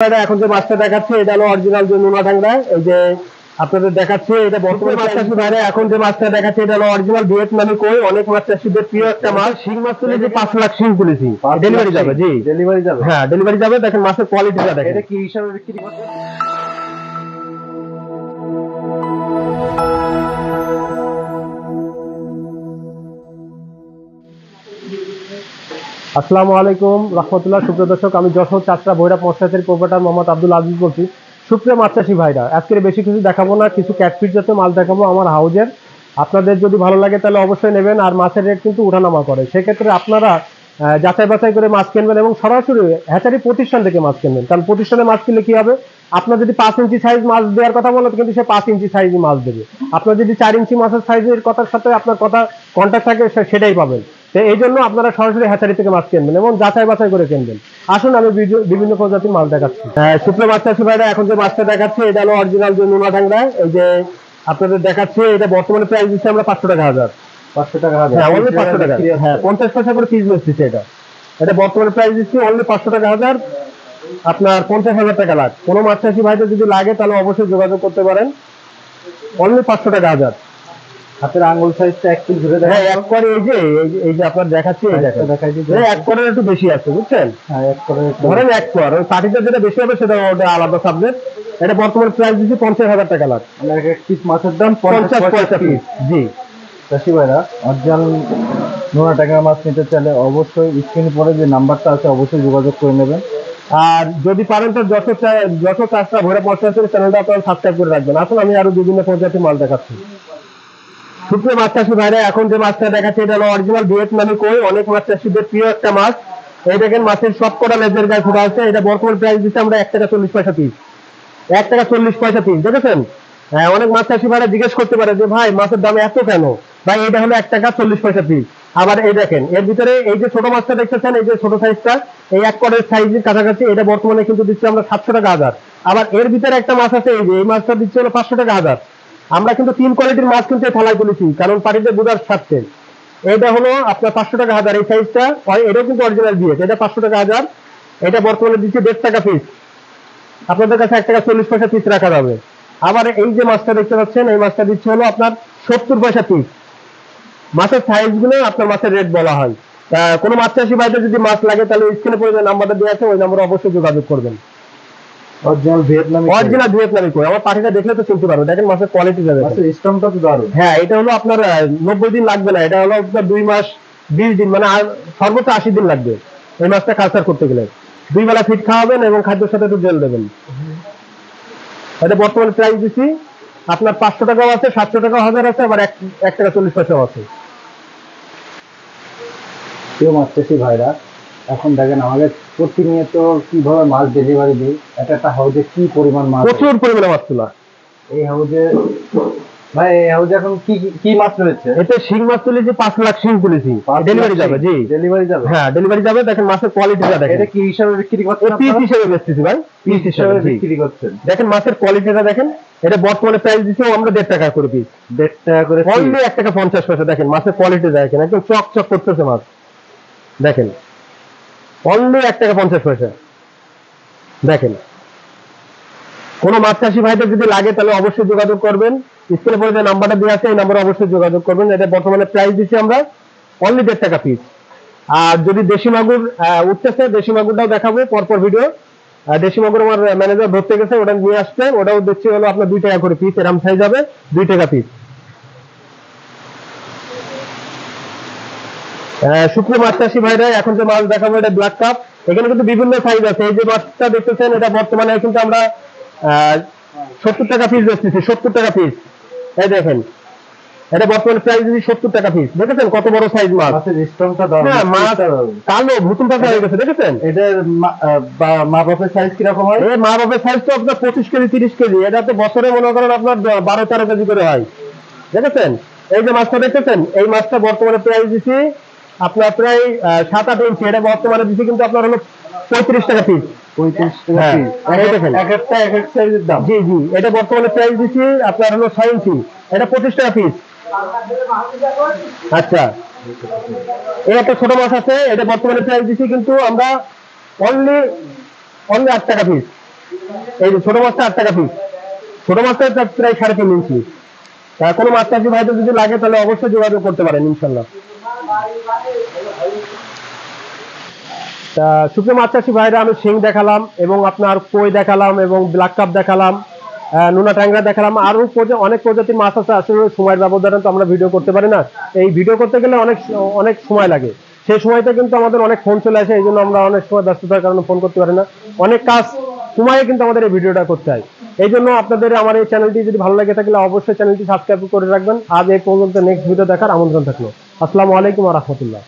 এখন যে মাছটা দেখাচ্ছে এটা হলো অরিজিনাল যে নোনা ট্যাংরা। এই যে আপনাদের দেখাচ্ছে এটা বর্তমানে মাছ চাষি ভাইরা এখন যে মাছটা দেখাচ্ছে এটা হলো অরিজিনাল ভিয়েতনামি কই। অনেক মাছ চাষিদের প্রিয় একটা মাছ। শিং মাছ তুলে যে 5 লাখ শিং তুলেছি, ডেলিভারি যাবে। জি ডেলিভারি যাবে, হ্যাঁ ডেলিভারি যাবে। দেখেন মাছের কোয়ালিটিটা দেখেন। এটা কি হিসাবে বিক্রি করছেন? আসসালামু আলাইকুম রহমতুল্লাহ। সুপ্রিয় দর্শক, আমি যশোর চাচরা ভৈরব মৎস্যাচারী প্রোপাইটার মোহাম্মদ আব্দুল আজিজ বলছি। সুপ্রিয় মাছ চাষি ভাইরা, আজকের বেশি কিছু দেখাবো না, কিছু ক্যাটফিট জাতীয় মাছ দেখাবো আমার হাউজের। আপনাদের যদি ভালো লাগে তাহলে অবশ্যই নেবেন। আর মাছের রেট কিন্তু উঠানামা করে, সেক্ষেত্রে আপনারা যাচাই বাছাই করে মাছ কিনবেন এবং সরাসরি হ্যাচারি প্রতিষ্ঠান থেকে মাছ কিনবেন। কারণ প্রতিষ্ঠানে মাছ কিনলে কি হবে, আপনার যদি 5 ইঞ্চি সাইজ মাছ দেওয়ার কথা বলে কিন্তু সে 5 ইঞ্চি সাইজই মাছ দেবে। আপনার যদি 4 ইঞ্চি মাছের সাইজের কথার সাথে আপনার কথা কন্ট্যাক্ট থাকে সেটাই পাবেন। তো এই জন্য আপনারা সরাসরি হ্যাচারি থেকে মাছ কিনবেন এবং যাচাই বাছাই করে কিনবেন। আসুন আমি বিভিন্ন প্রজাতির মাছ দেখাচ্ছি। সুপ্রিয় মাছ চাষি ভাইরা, এখন যে মাছটা দেখাচ্ছে এটা হলো অরিজিনাল যে নোনা ট্যাংরা। এই যে আপনাদের দেখাচ্ছে এটা বর্তমানে প্রাইস দিচ্ছি আমরা 500 টাকা হাজার। 500 টাকা হাজার? হ্যাঁ অনলি 500 টাকা। হ্যাঁ 50 পয়সা করে পিস বেচছি। এটা বর্তমানে প্রাইস দিচ্ছি অনলি 500 টাকা হাজার, আপনার 50,000 টাকা লাখ। কোনো মাছ চাষি ভাইদের যদি লাগে তাহলে অবশ্যই যোগাযোগ করতে পারেন। অনলি 500 টাকা হাজার। হাতের আঙ্গুল সাইজটা একটু ধরে দেখেন। হ্যাঁ এক করে এই যে আপনার দেখাচ্ছি, এই দেখেন দেখাই দিচ্ছি। এক করে একটু বেশি আছে বুঝছেন। হ্যাঁ এক করে ধরেন এক কর, ওই পাটিটা যেটা বেশি হবে সেটা আলাদা সাবজেক্ট। এটা বর্তমানে প্রাইস দিচ্ছি 50,000 টাকা লাখ। মানে এক পিস মাছের দাম 50 পয়সা পিস। জি চাষি ভাইরা, অরিজিনাল নোনা ট্যাংরা মাছ নিতে চাইলে অবশ্যই স্ক্রিনে পরে যে নাম্বারটা আছে অবশ্যই যোগাযোগ করে নেবেন। আর যদি পারেন তো যত চাষটা ভৈরব মৎস্যাচারী চ্যানেলটা আপনারা সাবস্ক্রাইব করে রাখবেন। আসুন আমি আরো বিভিন্ন প্রজাতির মাছ দেখাচ্ছি। সুপ্রিয় মাছ চাষি ভাইরা, এখন যে মাছটা দেখাচ্ছে এটা হলো অরিজিনাল ভিয়েতনামি কই। অনেক মাছ চাষিদের প্রিয় একটা মাছ। এই দেখেন মাছের সব কটা লেজের গায়ে ফোটা আছে। এটা বর্তমান প্রাইস দিচ্ছে আমরা 1 টাকা 40 পয়সা পিস। 1 টাকা 40 পয়সা পিস, দেখেছেন। হ্যাঁ অনেক মাছ চাষি ভাইরা জিজ্ঞেস করতে পারে যে ভাই মাছের দাম এত কেন ভাই। এটা হলো 1 টাকা 40 পয়সা পিস। আবার এই দেখেন এর ভিতরে এই যে ছোট মাছটা দেখতেছেন, এই যে ছোট সাইজটা, এই 1 করের সাইজের কাছাকাছি, এটা বর্তমানে কিন্তু দিচ্ছি আমরা 700 টাকা হাজার। আবার এর ভিতরে একটা মাছ আছে, এই যে এই মাছটা দিচ্ছে হলো 500 টাকা হাজার। আমরা কিন্তু 3 কোয়ালিটির মাছ কিন্তু থালায় তুলেছি, কারণ পাটিতে বোঝার স্বার্থে। এটা হলো আপনার 500 টাকা হাজার এই সাইজটা। এটাও কিন্তু অরিজিনাল ভিয়েত। এটা 500 টাকা হাজার। এটা বর্তমানে দিচ্ছি 1.5 টাকা পিস। আপনাদের কাছে 1 টাকা 40 পয়সা পিস রাখা যাবে। আবার এই যে মাছটা দেখতে পাচ্ছেন, এই মাছটা দিচ্ছে হলো আপনার 70 পয়সা পিস। মাছের সাইজ গুলো আপনার মাছের রেট বলা হয়। কোনো মাছ চাষি ভাইদের যদি মাছ লাগে তাহলে স্ক্রিনে পড়ে যে নাম্বারটা দেওয়া আছে ওই নাম্বারে অবশ্যই যোগাযোগ করবেন। অরিজিনাল ভিয়েতনামি কই। আমার পাটিটা দেখলে তো চিনতে পারবেন। দেখেন মাছের কোয়ালিটিটা দেখেন, মাছের স্টমটা তো দারুণ। হ্যাঁ এটা হলো আপনার 90 দিন লাগবে না, এটা হলো আপনার 2 মাস 20 দিন, মানে সর্বোচ্চ 80 দিন লাগবে এই মাছটা কালচার করতে গেলে। 2 বেলা ফিট খাওয়াবেন এবং খাদ্যের সাথে একটু জেল দেবেন। এটা বর্তমানে প্রাইস দিচ্ছি আপনার 500 টাকাও আছে, 700 টাকাও হাজার আছে, আবার 1 টাকা 40 পয়সাও আছে। প্রিয় মাছ চাষি ভাইরা, এখন দেখেন আমাদের প্রতিনিয়ত কিভাবে মাছ ডেলিভারি দিই। একটা হাউজে কি পরিমাণ মাছ, প্রচুর পরিমাণে মাছ তোলা। এই হাউজে ভাই, এই হাউজে এখন কি কি মাছ রয়েছে? এতে শিং মাছ তুলেছি 5 লাখ শিং তুলেছি, ডেলিভারি যাবে। জি ডেলিভারি যাবে। হ্যাঁ ডেলিভারি যাবে। দেখেন মাছের কোয়ালিটিটা দেখেন। এটা কি হিসাবে বিক্রি করছেন? পিস হিসেবে বেচতেছি ভাই, পিস হিসেবে বিক্রি করছেন। দেখেন মাছের কোয়ালিটিটা দেখেন। এটা বর্তমানে প্রাইস দিচ্ছি আমরা 1.5 টাকা করে পিস। 1.5 টাকা করে অনলি 1 টাকা 50 পয়সা। দেখেন মাছের কোয়ালিটি দেখেন, একদম চকচক করতেছে মাছ। দেখেন অনলি 1 টাকা 50 পয়সা। দেখেন কোন মাছ চাষি ভাইদের যদি লাগে তাহলে অবশ্যই যোগাযোগ করবেন। স্ক্রিনে পরে যে নাম্বারটা দেওয়া আছে এই নাম্বারে অবশ্যই যোগাযোগ করবেন। এটা বর্তমানে প্রাইস দিচ্ছি আমরা অনলি 1.5 টাকা পিস। আর যদি দেশি মাগুর উঠতেছে, দেশি মাগুরটাও দেখাবো পরপর ভিডিও। দেশি মাগুর আমার ম্যানেজার ধরতে গেছে, ওটা নিয়ে আসছে, ওটাও দিচ্ছি হলো আপনার 2 টাকা করে পিস। এরকম সাইজ হবে 2 টাকা পিস। সুপ্রিয় মাছ চাষি ভাইরা, এখন যে মাছ দেখাবো এটা ব্ল্যাক কাপ। এখানে কিন্তু বিভিন্ন সাইজ আছে। এই যে মাছটা দেখতেছেন এটা বর্তমানে কিন্তু আমরা 70 টাকা পিস বেচতেছি। 70 টাকা পিস। এই দেখেন এটা বর্তমানে প্রাইস দিচ্ছি 70 টাকা পিস। দেখেছেন কত বড় সাইজ মাছ। মাছের স্টমটা দারুণ। হ্যাঁ মাছ কালো ভুতুম পাতা হয়ে গেছে, দেখেছেন। এটার মা বাপের সাইজ কিরকম হয়? এই মা বাপের সাইজ তো আপনার 25 কেজি 30 কেজি। এটা তো বছরে মনে করেন আপনার 12-13 কেজি করে হয়, দেখেছেন। এই যে মাছটা দেখতেছেন, এই মাছটা বর্তমানে প্রাইস দিচ্ছি আপনার প্রায় 7-8 ইঞ্চি। এটা বর্তমানে দিচ্ছি কিন্তু আপনার হলো 35 টাকা পিস। 35 টাকা পিস। এক একটা এক এক সাইজের দাম। জি জি, এটা বর্তমানে প্রাইস দিচ্ছি আপনার হলো 6 ইঞ্চি। এটা 25 টাকা পিস। আচ্ছা এই একটা ছোট মাছ আছে, এটা বর্তমানে প্রাইস দিচ্ছি কিন্তু আমরা অনলি 8 টাকা পিস। এই যে ছোট মাছটা 8 টাকা পিস, ছোট মাছটা প্রায় 3.5 ইঞ্চি। কোনো মাছ চাষি ভাইদের যদি লাগে তাহলে অবশ্যই যোগাযোগ করতে পারেন ইনশাল্লাহ। তা সুপ্রিয় মাছ চাষি ভাইরা, আমি শিং দেখালাম এবং আপনার কই দেখালাম এবং ব্ল্যাক কাপ দেখালাম, নোনা ট্যাংরা দেখালাম, আরো অনেক প্রজাতির মাছ আছে। আসলে সময়ের ব্যবধানে তো আমরা ভিডিও করতে পারি না, এই ভিডিও করতে গেলে অনেক অনেক সময় লাগে, সেই সময়তে কিন্তু আমাদের অনেক ফোন চলে আসে, এই জন্য আমরা অনেক সময় ব্যস্ততার কারণে ফোন করতে পারি না, অনেক কাজ সময়ে কিন্তু আমাদের এই ভিডিওটা করতে হয়। এই জন্য আপনাদের আমার এই চ্যানেলটি যদি ভালো লাগে থাকলে অবশ্যই চ্যানেলটি সাবস্ক্রাইব করে রাখবেন। আজ এই পর্যন্ত, নেক্সট ভিডিও দেখার আমন্ত্রণ থাকলো। আসসালামু আলাইকুম ওয়া রাহমাতুল্লাহ।